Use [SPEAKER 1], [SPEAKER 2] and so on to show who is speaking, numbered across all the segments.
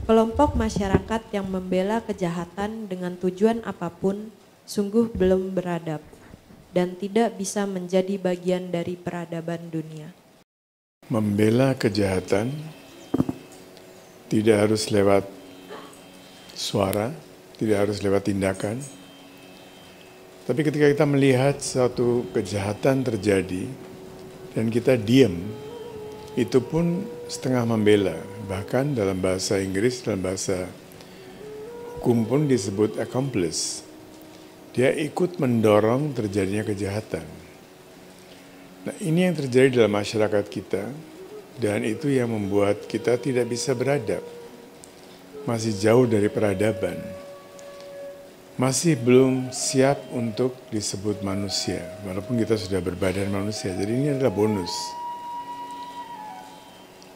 [SPEAKER 1] Kelompok masyarakat yang membela kejahatan dengan tujuan apapun sungguh belum beradab dan tidak bisa menjadi bagian dari peradaban dunia.
[SPEAKER 2] Membela kejahatan tidak harus lewat suara, tidak harus lewat tindakan. Tapi ketika kita melihat suatu kejahatan terjadi dan kita diam, itu pun setengah membela. Bahkan dalam bahasa Inggris, dalam bahasa hukum pun disebut accomplice. Dia ikut mendorong terjadinya kejahatan. Nah, ini yang terjadi dalam masyarakat kita, dan itu yang membuat kita tidak bisa beradab. Masih jauh dari peradaban. Masih belum siap untuk disebut manusia, walaupun kita sudah berbadan manusia. Jadi ini adalah bonus.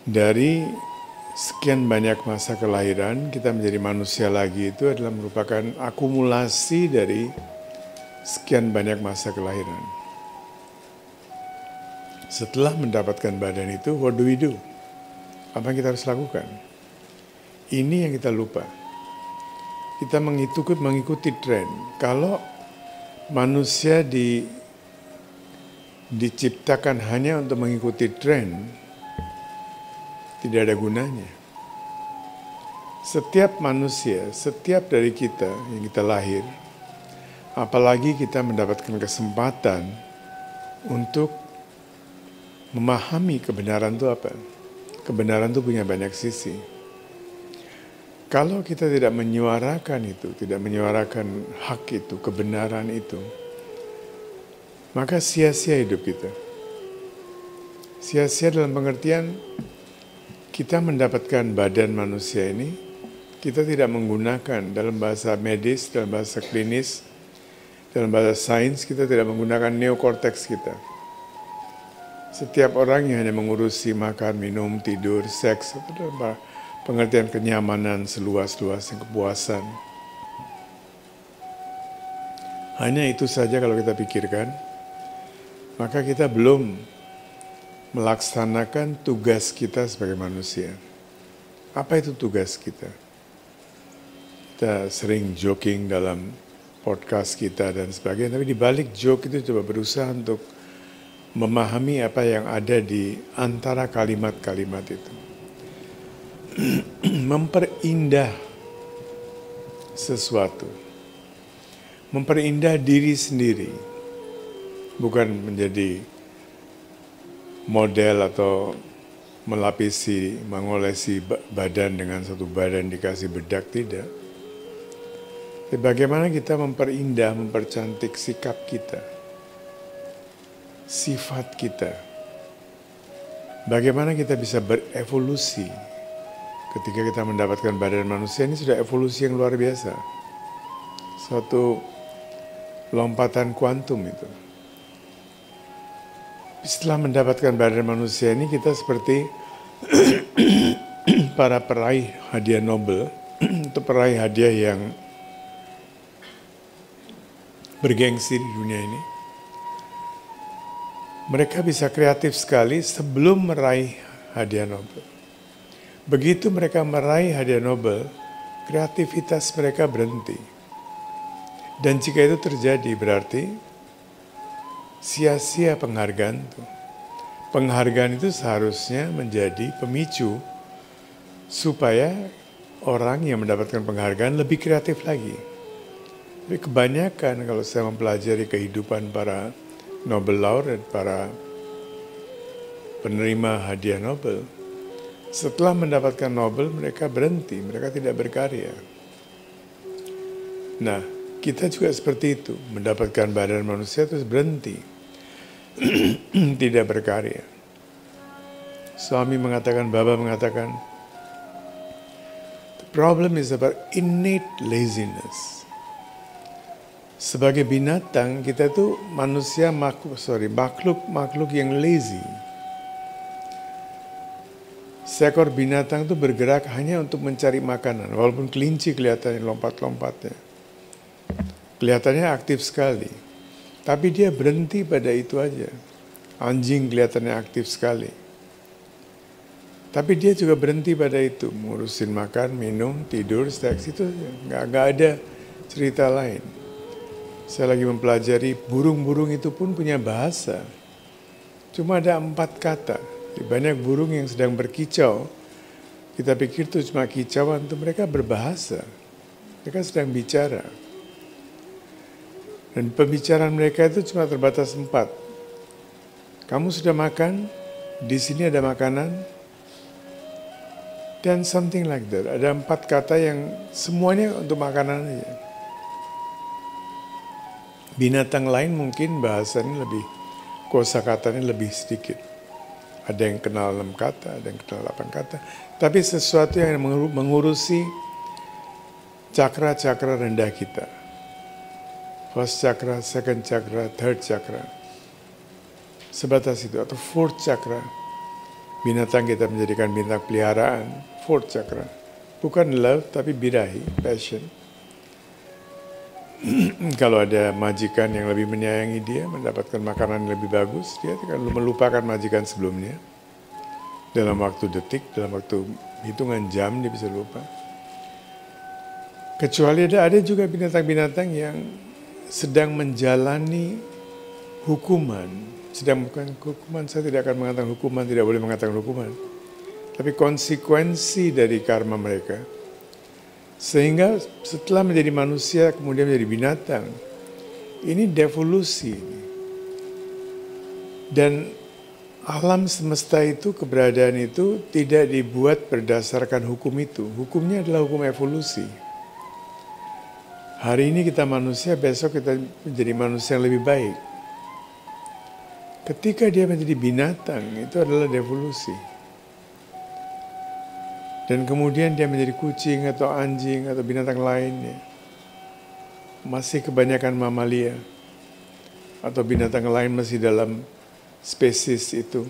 [SPEAKER 2] Dari sekian banyak masa kelahiran, kita menjadi manusia lagi itu adalah merupakan akumulasi dari sekian banyak masa kelahiran. Setelah mendapatkan badan itu, what do we do? Apa yang kita harus lakukan? Ini yang kita lupa. Kita mengikuti tren. Kalau manusia diciptakan hanya untuk mengikuti tren, tidak ada gunanya. Setiap manusia, setiap dari kita yang kita lahir, apalagi kita mendapatkan kesempatan untuk memahami kebenaran itu apa. Kebenaran itu punya banyak sisi. Kalau kita tidak menyuarakan itu, tidak menyuarakan hak itu, kebenaran itu, maka sia-sia hidup kita. Sia-sia dalam pengertian kita mendapatkan badan manusia ini, kita tidak menggunakan dalam bahasa medis, dalam bahasa klinis, dalam bahasa sains, kita tidak menggunakan neokorteks kita. Setiap orang yang hanya mengurusi makan, minum, tidur, seks, itu dalam pengertian kenyamanan seluas-luasnya, kepuasan. Hanya itu saja kalau kita pikirkan, maka kita belum melaksanakan tugas kita sebagai manusia. Apa itu tugas kita? Kita sering joking dalam podcast kita dan sebagainya, tapi di balik joke itu coba berusaha untuk memahami apa yang ada di antara kalimat-kalimat itu. Memperindah sesuatu. Memperindah diri sendiri. Bukan menjadi model atau melapisi, mengolesi badan dengan satu badan dikasih bedak, tidak. Tapi bagaimana kita memperindah, mempercantik sikap kita, sifat kita. Bagaimana kita bisa berevolusi ketika kita mendapatkan badan manusia. Ini sudah evolusi yang luar biasa. Suatu lompatan kuantum itu. Setelah mendapatkan badan manusia ini, kita seperti para peraih hadiah Nobel, atau peraih hadiah yang bergengsi di dunia ini. Mereka bisa kreatif sekali sebelum meraih hadiah Nobel. Begitu mereka meraih hadiah Nobel, kreativitas mereka berhenti. Dan jika itu terjadi, berarti sia-sia penghargaan itu. Penghargaan itu seharusnya menjadi pemicu supaya orang yang mendapatkan penghargaan lebih kreatif lagi. Tapi kebanyakan kalau saya mempelajari kehidupan para Nobel laureate, para penerima hadiah Nobel, setelah mendapatkan Nobel mereka berhenti, mereka tidak berkarya. Nah, kita juga seperti itu, mendapatkan badan manusia terus berhenti. Tidak berkarya. Suami mengatakan, Baba mengatakan, the problem is about innate laziness. Sebagai binatang, kita tuh manusia makhluk yang lazy. Seekor binatang tuh bergerak hanya untuk mencari makanan, walaupun kelinci kelihatannya lompat-lompatnya. Kelihatannya aktif sekali. Tapi dia berhenti pada itu aja. Anjing kelihatannya aktif sekali. Tapi dia juga berhenti pada itu, ngurusin makan, minum, tidur, seks itu nggak ada cerita lain. Saya lagi mempelajari burung-burung itu pun punya bahasa. Cuma ada 4 kata. Banyak burung yang sedang berkicau. Kita pikir itu cuma kicauan, itu mereka berbahasa. Mereka sedang bicara. Dan pembicaraan mereka itu cuma terbatas 4. Kamu sudah makan? Di sini ada makanan. Dan something like that. Ada 4 kata yang semuanya untuk makanan aja. Binatang lain mungkin bahasanya lebih, kosakatanya lebih sedikit. Ada yang kenal 6 kata, ada yang kenal 8 kata. Tapi sesuatu yang mengurusi cakra-cakra rendah kita. First chakra, second chakra, third chakra. Sebatas itu. Atau fourth chakra. Binatang kita menjadikan binatang peliharaan. Fourth chakra. Bukan love, tapi birahi, passion. Kalau ada majikan yang lebih menyayangi dia, mendapatkan makanan yang lebih bagus, dia akan melupakan majikan sebelumnya. Dalam waktu detik, dalam waktu hitungan jam dia bisa lupa. Kecuali ada juga binatang-binatang yang sedang menjalani hukuman. Sedang bukan hukuman, saya tidak akan mengatakan hukuman, tidak boleh mengatakan hukuman. Tapi konsekuensi dari karma mereka. Sehingga setelah menjadi manusia kemudian menjadi binatang. Ini devolusi. Dan alam semesta itu, keberadaan itu tidak dibuat berdasarkan hukum itu. Hukumnya adalah hukum evolusi. Hari ini kita manusia, besok kita menjadi manusia yang lebih baik. Ketika dia menjadi binatang, itu adalah devolusi. Dan kemudian dia menjadi kucing atau anjing atau binatang lainnya. Masih kebanyakan mamalia. Atau binatang lain masih dalam spesies itu.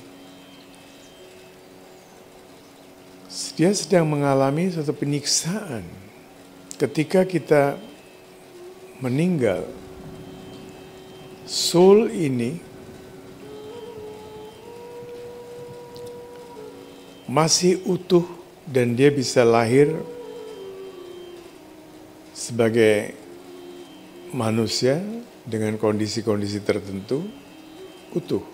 [SPEAKER 2] Dia sedang mengalami suatu penyiksaan. Ketika kita meninggal, soul ini masih utuh dan dia bisa lahir sebagai manusia dengan kondisi-kondisi tertentu utuh.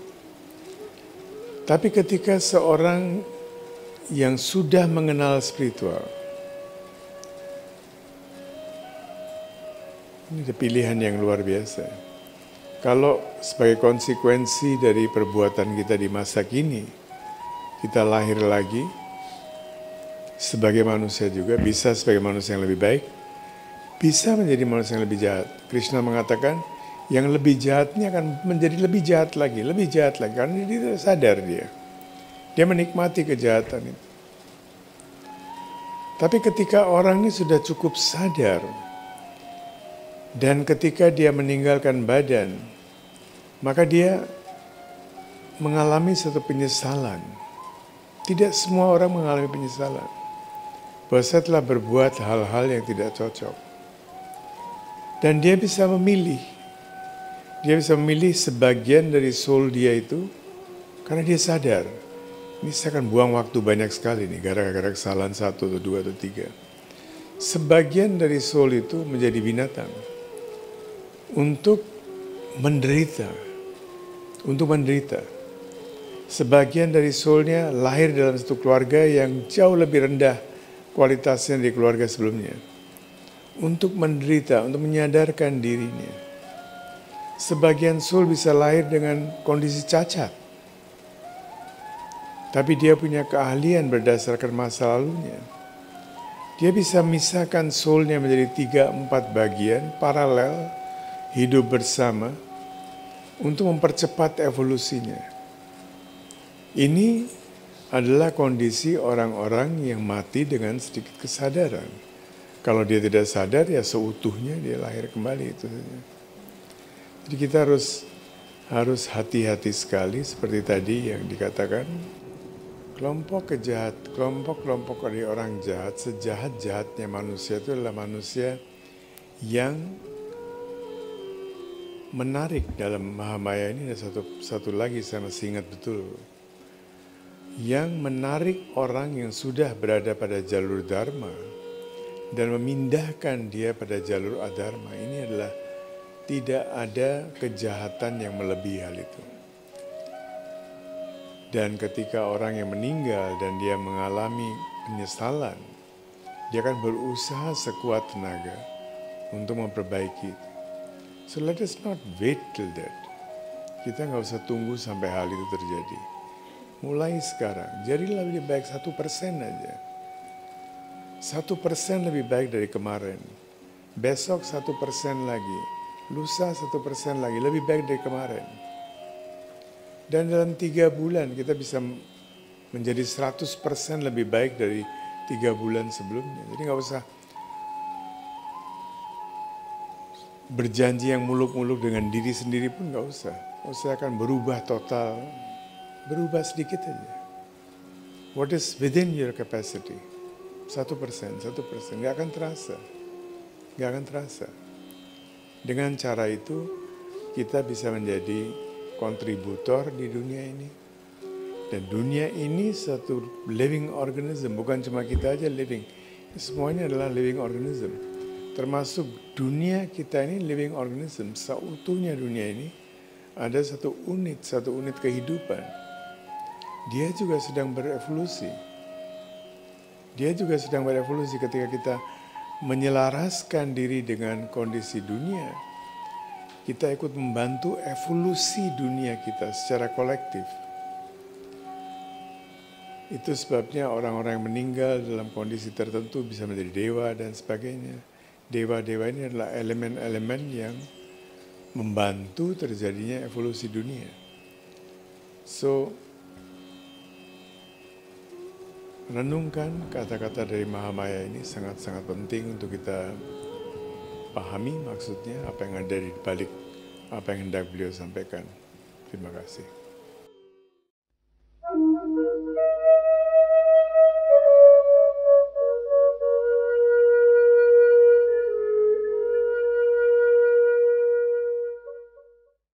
[SPEAKER 2] Tapi ketika seorang yang sudah mengenal spiritual, ini ada pilihan yang luar biasa. Kalau sebagai konsekuensi dari perbuatan kita di masa kini, kita lahir lagi sebagai manusia juga, bisa sebagai manusia yang lebih baik, bisa menjadi manusia yang lebih jahat. Krishna mengatakan, yang lebih jahatnya akan menjadi lebih jahat lagi, karena dia tidak sadar dia. Dia menikmati kejahatan itu. Tapi ketika orang ini sudah cukup sadar, dan ketika dia meninggalkan badan, maka dia mengalami satu penyesalan. Tidak semua orang mengalami penyesalan. Bahwa saya telah berbuat hal-hal yang tidak cocok. Dan dia bisa memilih. Dia bisa memilih sebagian dari soul dia itu, karena dia sadar. Ini saya akan buang waktu banyak sekali nih, gara-gara kesalahan 1 atau 2 atau 3. Sebagian dari soul itu menjadi binatang. Untuk menderita. Sebagian dari soulnya lahir dalam satu keluarga yang jauh lebih rendah kualitasnya dari keluarga sebelumnya. Untuk menderita, untuk menyadarkan dirinya. Sebagian soul bisa lahir dengan kondisi cacat. Tapi dia punya keahlian berdasarkan masa lalunya. Dia bisa memisahkan soulnya menjadi 3-4 bagian paralel, hidup bersama, untuk mempercepat evolusinya. Ini adalah kondisi orang-orang yang mati dengan sedikit kesadaran. Kalau dia tidak sadar, ya seutuhnya dia lahir kembali itu saja. Jadi kita harus hati-hati sekali seperti tadi yang dikatakan. Kelompok-kelompok dari orang jahat, sejahat-jahatnya manusia itu adalah manusia yang menarik dalam Mahamaya ini. Ada satu lagi saya masih ingat betul. yang menarik orang yang sudah berada pada jalur dharma dan memindahkan dia pada jalur adharma. Ini adalah tidak ada kejahatan yang melebihi hal itu. Dan ketika orang yang meninggal dan dia mengalami penyesalan, dia akan berusaha sekuat tenaga untuk memperbaiki itu. So let us not wait till that. Kita nggak usah tunggu sampai hal itu terjadi. Mulai sekarang, jadilah lebih baik 1% aja. 1% lebih baik dari kemarin. Besok 1% lagi. Lusa 1% lagi, lebih baik dari kemarin. Dan dalam 3 bulan kita bisa menjadi 100% lebih baik dari 3 bulan sebelumnya. Jadi nggak usah berjanji yang muluk-muluk dengan diri sendiri pun nggak usah. Usahakan berubah total, berubah sedikit aja. What is within your capacity? 1%, nggak akan terasa. Nggak akan terasa. Dengan cara itu kita bisa menjadi kontributor di dunia ini. Dan dunia ini satu living organism, bukan cuma kita aja living. Semuanya adalah living organism. Termasuk dunia kita ini living organism. Seutuhnya dunia ini ada satu unit kehidupan. Dia juga sedang berevolusi. Ketika kita menyelaraskan diri dengan kondisi dunia. Kita ikut membantu evolusi dunia kita secara kolektif. Itu sebabnya orang-orang yang meninggal dalam kondisi tertentu bisa menjadi dewa dan sebagainya. Dewa-dewa ini adalah elemen-elemen yang membantu terjadinya evolusi dunia. So, renungkan kata-kata dari Mahamaya ini sangat-sangat penting untuk kita pahami maksudnya, apa yang ada di balik apa yang hendak beliau sampaikan. Terima kasih.